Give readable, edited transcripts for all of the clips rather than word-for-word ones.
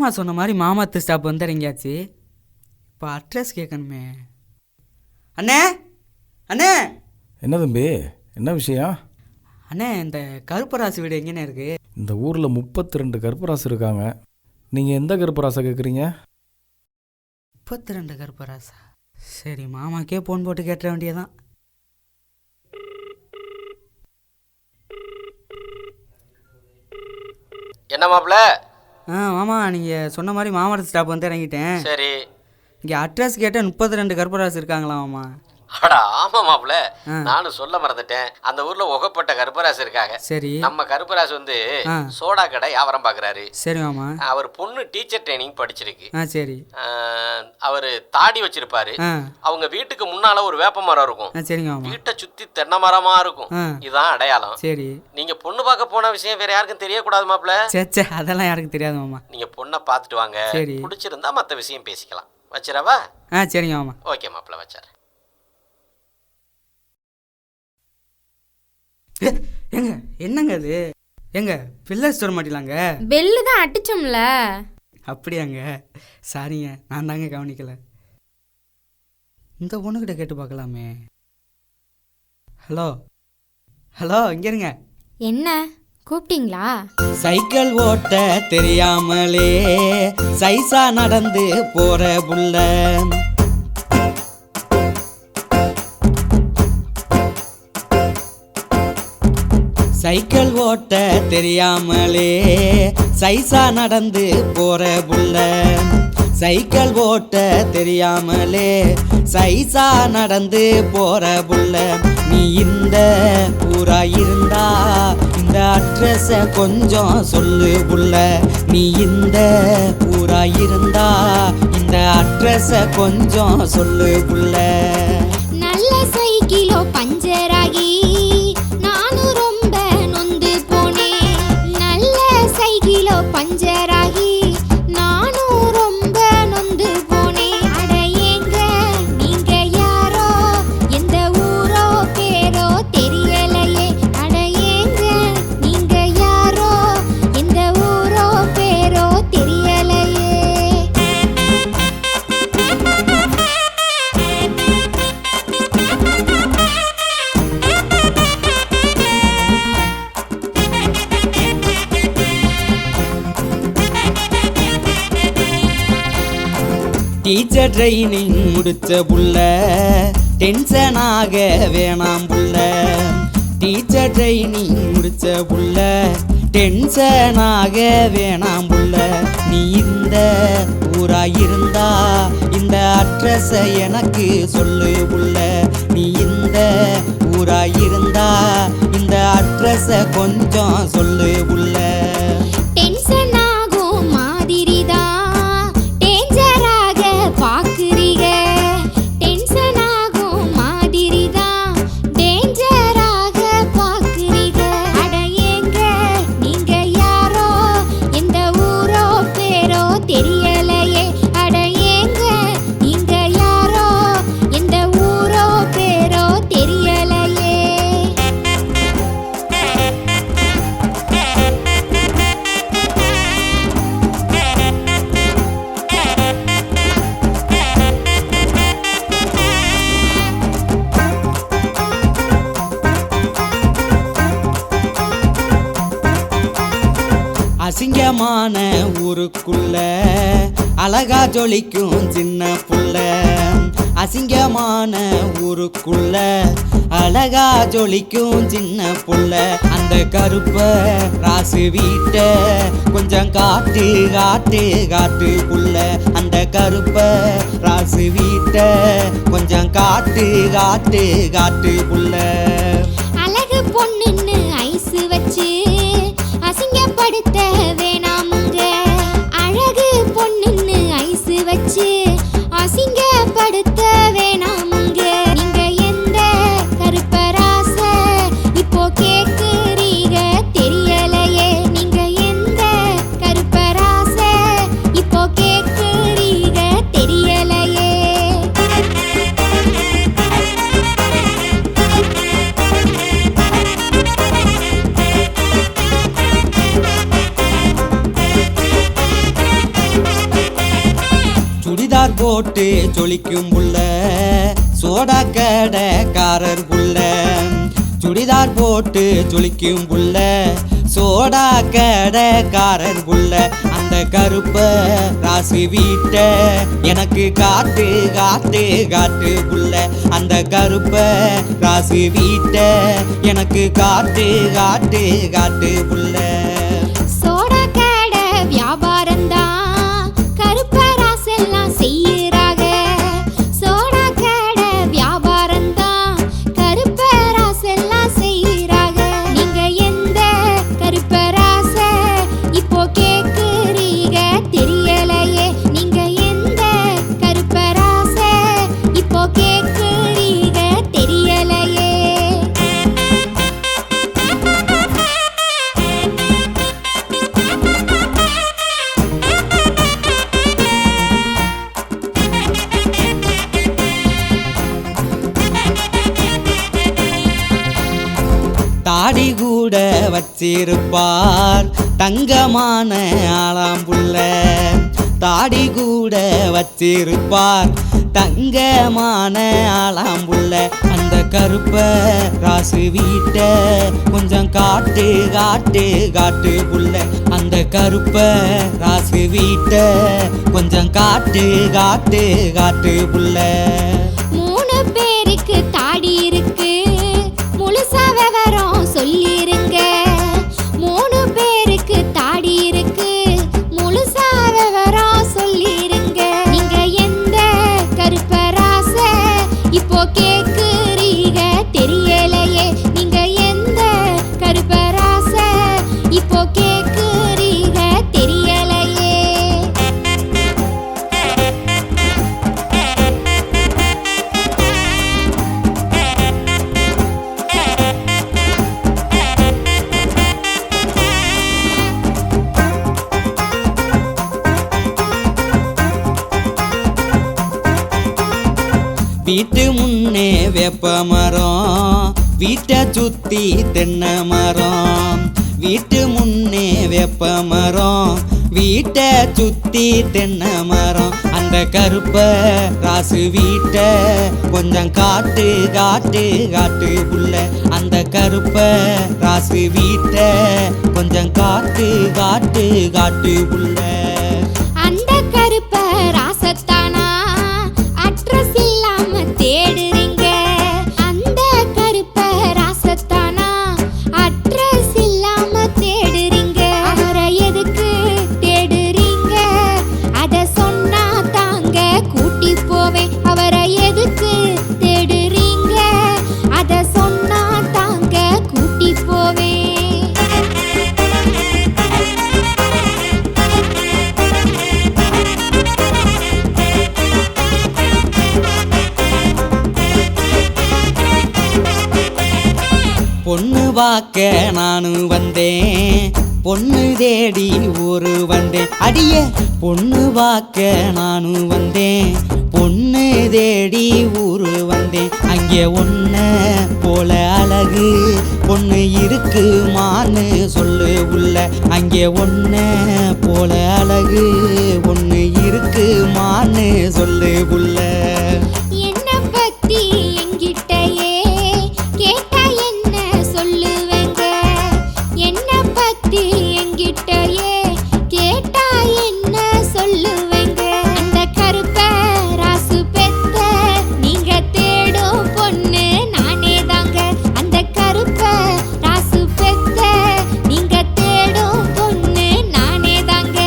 மாமா சொன்ன மாதிரி மாமாத்து ஸ்டாப் வந்து இறங்கியாச்சு. இப்போ அட்ரஸ் கேட்கணுமே. அண்ணே அண்ணே. என்ன தம்பி, என்ன விஷயம்? அண்ணே, இந்த கருப்பராசு வீடு எங்கேண்ணே இருக்குது? இந்த ஊரில் 32 கருப்பராசு இருக்காங்க. நீங்கள் எந்த கருப்பராசை கேட்குறீங்க? 32 கருப்பராசா? சரி, மாமாக்கே ஃபோன் போட்டு கேட்டுற வேண்டியதான். என்ன மாப்பிள்ள? மாமா, நீங்கள் சொன்ன மாதிரி மாமாத்து ஸ்டாப் வந்து இறங்கிட்டேன். சரி, இங்கே அட்ரஸ் கேட்டால் 32 கருப்பராசு இருக்காங்களா மாமா? அடா ஆமா மாப்பிள்ள, நானும் சொல்ல மறந்துட்டேன். அந்த ஊர்ல உகப்பட்ட கருப்பராசு இருக்காங்க. சரி. நம்ம கருப்பராசு வந்து சோடா கடை வியாபாரம் பாக்குறாரு. சரி மாமா. அவர் பொண்ணு டீச்சர் ட்ரைனிங் படிச்சிருக்கு. சரி. அவரு தாடி வச்சிருப்பாரு. அவங்க வீட்டுக்கு முன்னால ஒரு வேப்ப மரம் இருக்கும். சரிங்க மாமா. வீட்டை சுத்தி தென்னை மரமா இருக்கும். இதுதான் அடையாளம். சரி. நீங்க பொண்ணு பார்க்க போன விஷயம் வேற யாருக்கும் தெரியக்கூடாது மாப்பிள்ள. சே, அதெல்லாம் யாருக்கும் தெரியாது மாமா. நீங்க பொண்ணை பார்த்துட்டு வாங்க. சரி. பிடிச்சிருந்தா மற்ற விஷயம் பேசிக்கலாம். வச்சிரவா? சரிங்க மாமா. ஓகே மாப்பிள்ள, வச்சாரு. ஏங்க, என்னங்க அது? எங்க பில்லர் ஸ்டோர் மாட்டிலாங்க? பெல்லு தான் அடிச்சோம்ல. அப்படியாங்க? சாரிங்க, நான் தாங்க கவனிக்கல. இந்த பொண்ணுகிட்ட கேட்டு பார்க்கலாமே. ஹலோ ஹலோ, இங்க இருங்க. என்ன கூப்பிட்டீங்களா? சைக்கிள் ஓட்ட தெரியாமலே சைசா நடந்து போற புள்ள, சைக்கிள் ஓட்ட தெரியாமலே சைசா நடந்து போற புள்ள, சைக்கிள் ஓட்ட தெரியாமலே சைசா நடந்து போற புள்ள, நீ இந்த ஊரா இருந்தா இந்த அட்ரஸ கொஞ்சம் சொல்லு புள்ள, நீ இந்த ஊரா இருந்தா இந்த அட்ரஸ கொஞ்சம் சொல்லு புள்ள. நல்ல சைக்கிளோ பஞ்சராகி நானும் ரொம்ப நொந்து போனேன். நல்ல சைக்கிளோ பஞ்சராகி நானும் ரொம்ப நொந்து போனேன். அட ஏங்க நீங்க யாரோ, எந்த ஊரோ பேரோ தெரியலையே. அட ஏங்க நீங்க யாரோ, எந்த ஊரோ பேரோ தெரியலையே. டீச்சர் ட்ரைனிங் முடிச்ச புள்ள, டென்ஷனாக வேணாம் புள்ள, டீச்சர் ட்ரைனிங் முடிச்ச புள்ள, டென்ஷனாக வேணாம் புள்ள, நீ இந்த ஊரா இருந்தா இந்த அட்ரஸ எனக்கு சொல்லு புள்ள, நீ இந்த ஊரா இருந்தா இந்த அட்ரஸ கொஞ்சம் சொல்லு புள்ள. டென்ஷன் ஆகும் மாதிரிதான் டேஞ்சராக பாக்குறீங்க. டென்ஷன் ஆகும் மாதிரிதான் டேஞ்சராக பாக்குறீங்க. அட ஏங்க நீங்க யாரோ, எந்த ஊரோ பேரோ தெரியலையே. அட ஏங்க நீங்க யாரோ, எந்த ஊரோ பேரோ தெரியலையே. அசிங்கமான ஊருக்குள்ள அழகா ஜொலிக்கும் சின்ன புள்ள, அசிங்கமான ஊருக்குள்ள அழகா ஜொலிக்கும் சின்ன புள்ள, அந்த கருப்ப ராசு வீட்ட கொஞ்சம் காட்டு காட்டு காட்டு புள்ள, அந்த கருப்ப ராசு வீட்ட கொஞ்சம் காட்டு காட்டு காட்டு புள்ள. அழகு பொண்ணுன்னு ஐசு வச்சு அசிங்கப்படுத்த வேணாமுங்க. அழகு பொண்ணுன்னு ஐசு வச்சு அசிங்கப்படுத்த வேணாமுங்க. நீங்க எந்த கருப்பராச இப்போ கேக்குறீங்க தெரியலையே. நீங்க எந்த கருப்பராச இப்போ கேக்குறீங்க தெரியலையே. போட்டு சொலிக்கும் புள்ள சோடா கடைக்காரர் புள்ள சுடிதார் போட்டு சொலிக்கும் புள்ள சோடா கடைக்காரர் புள்ள அந்த கருப்ப ராசி வீட்ட எனக்கு காட்டு காட்டு காட்டு புள்ள அந்த கருப்ப ராசி வீட்ட எனக்கு காட்டு காட்டு காட்டு புள்ள சோடா கடை வியாபாரம்தான் கருப்பராசெல்லாம் செய்யறாங்க சோடா கடை வியாபாரம்தான் கருப்பராசெல்லாம் செய்யறாங்க நீங்க எந்த கருப்பராச இப்போ கேக்குறீங்க தெரியலையே நீங்க எந்த கருப்பராச இப்போ கேக்குறீங்க தெரியலையே தாடி கூட வச்சிருப்பார் தங்கமான ஆளாம்புள்ள தாடி கூட வச்சிருப்பார் தங்கமான ஆளாம்புள்ள அந்த கருப்ப ராசு வீட்ட கொஞ்சம் காட்டு காட்டு காட்டு புள்ள அந்த கருப்ப ராசு வீட்ட கொஞ்சம் காட்டு காட்டு காட்டு புள்ள 3 பேருக்கு தாடி இருக்கு முழுசா விவரம் சொல்லிருங்க 3 பேருக்கு தாடி இருக்கு முழுசா விவரம் சொல்லிருங்க நீங்க எந்த கருப்பராச இப்போ கேக்குறீங்க தெரியலையே நீங்க எந்த கருப்பராச இப்போ கேக்குறீங்க தெரியலையே வீட்டு முன்னே வேப்ப மரம் வீட்டை சுத்தி தென்னை மரம் வீட்டு முன்னே வேப்ப மரம் வீட்டை சுத்தி தென்னை மரம் அந்த கருப்ப ராசு வீட்டை கொஞ்சம் காட்டு காட்டு காட்டு புள்ள அந்த கருப்ப ராசு வீட்டை கொஞ்சம் காட்டு காட்டு காட்டு புள்ள அந்த கருப்ப ராசத்தானா அட்ரஸ் இல்லாம தேடுறீங்க அந்த கருப்ப ராசத்தானா அட்ரஸ் இல்லாம தேடுறீங்க அவரை எதுக்கு தேடுறீங்க அத சொன்னா தாங்க கூட்டி போவேன் அவரை எதுக்கு தேடுறீங்க அத சொன்னா தாங்க கூட்டி போவேன் பொண்ணு வாக்க நானும் வந்தேன் பொண்ணு தேடி ஊரு வந்தேன் அடியே பொண்ணு வாக்க நானும் வந்தேன் பொண்ணு தேடி ஊரு வந்தேன் அங்கே ஒன்ன போல அழகு பொண்ணு இருக்குமான்னு சொல்லு உள்ள அங்கே ஒன்ன போல அழகு பொண்ணு இருக்குமான்னு சொல்லு உள்ள என்ன பத்தி என்கிட்டயே கேட்டா என்ன சொல்லுவேங்க என்ன பத்தி என்கிட்டயே கேட்டா என்ன சொல்லுவேங்க அந்த கருப்ப ராசு பெத்த நீங்க தேடும் பொண்ணு நானே தாங்க அந்த கருப்ப ராசு பெத்த நீங்க தேடும் பொண்ணு நானே தாங்க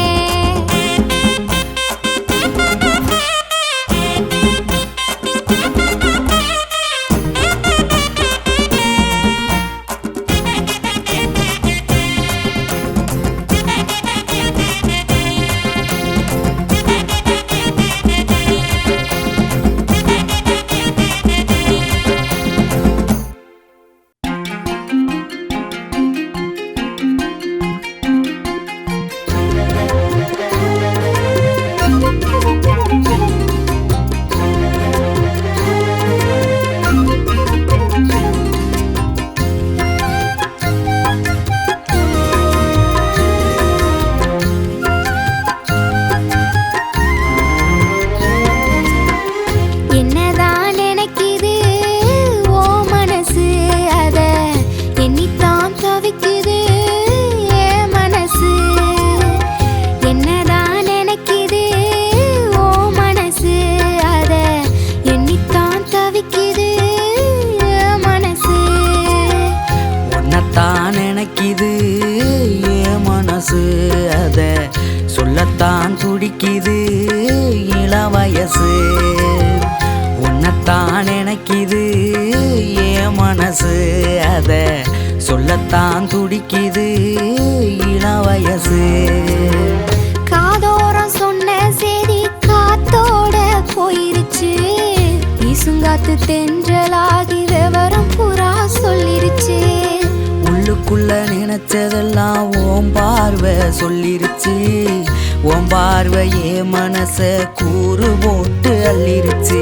நினைக்குது என் மனசு அதை சொல்லத்தான் துடிக்குது இளம் வயசு. உன்னைத்தான் நினைக்குது என் மனசு அதை சொல்லத்தான் துடிக்குது இளம் வயசு. காதோரம் சொன்ன செய்தி காத்தோட போயிருச்சு, வீசுங்காத்து தென்றலாகி விவரம் புறா சொல்லிருச்சு. உள்ளுக்குள்ள நினைச்சதெல்லாம் ஓம் பார்வை சொல்லிருச்சு, ஓம் பார்வையே மனச கூறு போட்டு அள்ளிருச்சு.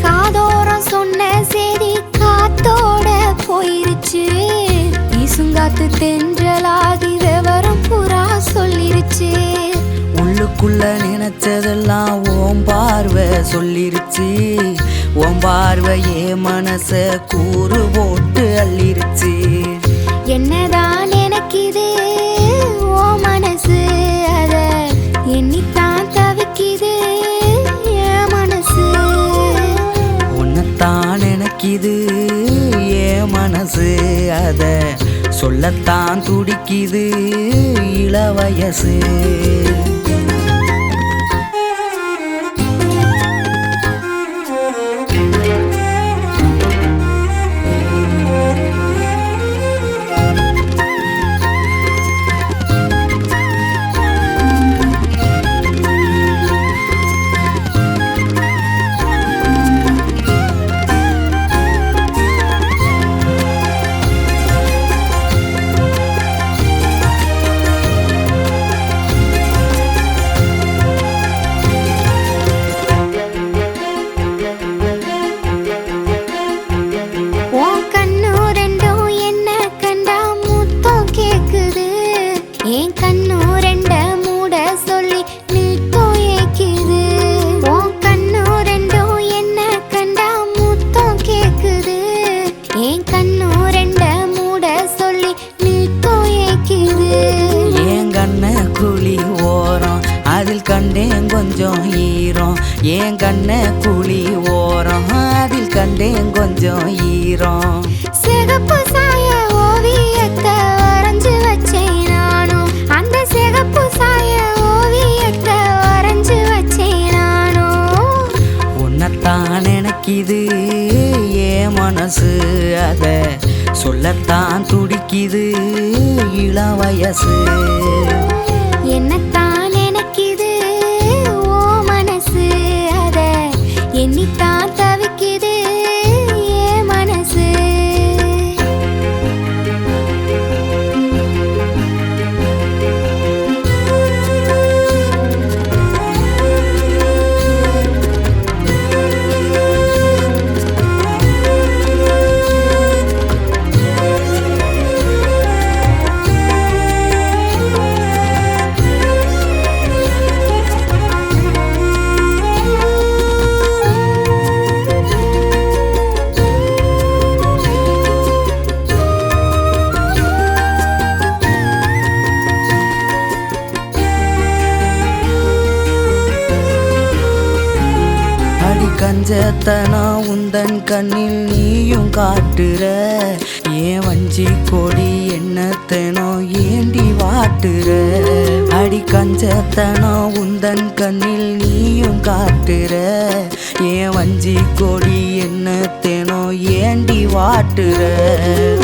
காதோரம் சொன்ன செய்தி காத்தோட போயிருச்சு, வீசுங்காத்து தென்றலாகி விவரம் புறா சொல்லிருச்சு. உள்ளுக்குள்ள நினைச்சதெல்லாம் ஓம் பார்வை சொல்லிருச்சு, ஓம் பார்வையே மனச கூறு போட்டு அள்ளிருச்சு. என்னதான் நினைக்குது ஓ மனசு அத எண்ணித்தான் தவிக்குது என் மனசு. உன்னைத்தான் நினைக்குது என் மனசு அத சொல்லத்தான் துடிக்குது இளம் வயசு. கண்டேன் கொஞ்சம் ஈரம் என் கண்ண குழி ஓரம் அதில் கண்டேன் கொஞ்சம் ஈரம். சிகப்பு சாய ஓவியத்தை வரைஞ்சு வச்சேன் நானும், அந்த சிகப்பு சாய ஓவியத்தை வரைஞ்சு வச்சேன் நானும். உன்னைத்தான் நினைக்குது என் மனசு அதை சொல்லத்தான் துடிக்குது இளம் வயசு. என்னத்தான் நினைக்குது ஓ மனசு அத எண்ணித்தான் தவிக்குது என் மனசு. கஞ்சத்தனம் உந்தன் கண்ணில் நீயும் காட்டுற ஏன் வஞ்சி கொடி என்னத்தனோ ஏண்டி வாட்டுற. அடி கஞ்சத்தனம் உந்தன் கண்ணில் நீயும் காட்டுற ஏன் வஞ்சி கொடி என்னத்தனோ ஏண்டி வாட்டுற.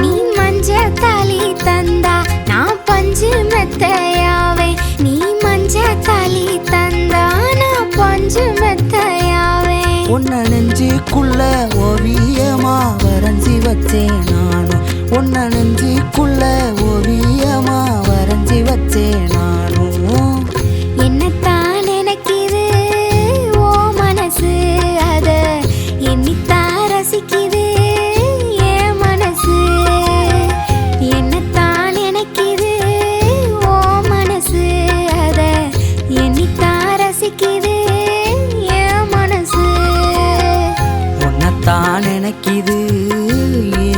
நீ மஞ்ச தாலி தந்தா நான் பஞ்சு மெத்தையாவே, நீ மஞ்ச தாலி தந்தா நான் பஞ்சு மெத்தையாவே. உன்னை நெஞ்சுக்குள்ள ஓவியமா வரைஞ்சி வச்சேன் நானும், உன்னை நெஞ்சுக்குள்ள ஓவியமா வரைஞ்சி வச்சேன் நானும். என்னத்தான் நினைக்குது ஓ மனசு அத எண்ணித்தான் ரசிக்குது என் மனசு. என்னத்தான் நினைக்குது ஓ மனசு அத எண்ணித்தான் ரசிக்குது என் மனசு. உன்னைத்தான் நினைக்குது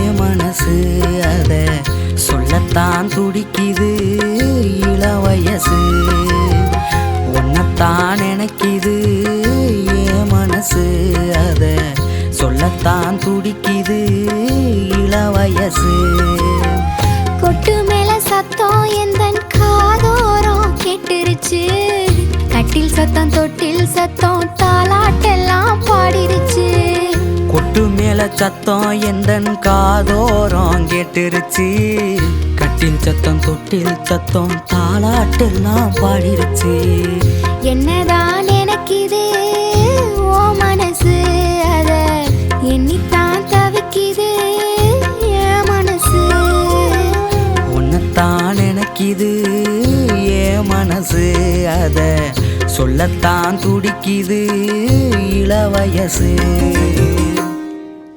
என் மனசு அதை சொல்லத்தான் துடிக்குது இளம் வயசு. உன்னைத்தான் நினைக்குது என் மனசு அதை சொல்லத்தான் துடிக்குது இளம் வயசு. கொட்டுமே சத்தம் எந்தன் காதோரம் கேட்டுருச்சு. கட்டில் சத்தம் தொட்டில் சத்தம் தாலாட்டெல்லாம் பாடிருச்சு. கொட்டு மேல சத்தம் எந்தன் காதோரம் கேட்டுருச்சு. கட்டில் சத்தம் தொட்டில் சத்தம் தாலாட்டெல்லாம் பாடிருச்சு. என்னதான் நினைக்குது ஓ மனசு, அத எண்ணித்தான் தவிக்குது என் மனசு. உன்னைத்தான் நினைக்குது என் மனசு, அத சொல்லத்தான் துடிக்குது இளவயசு.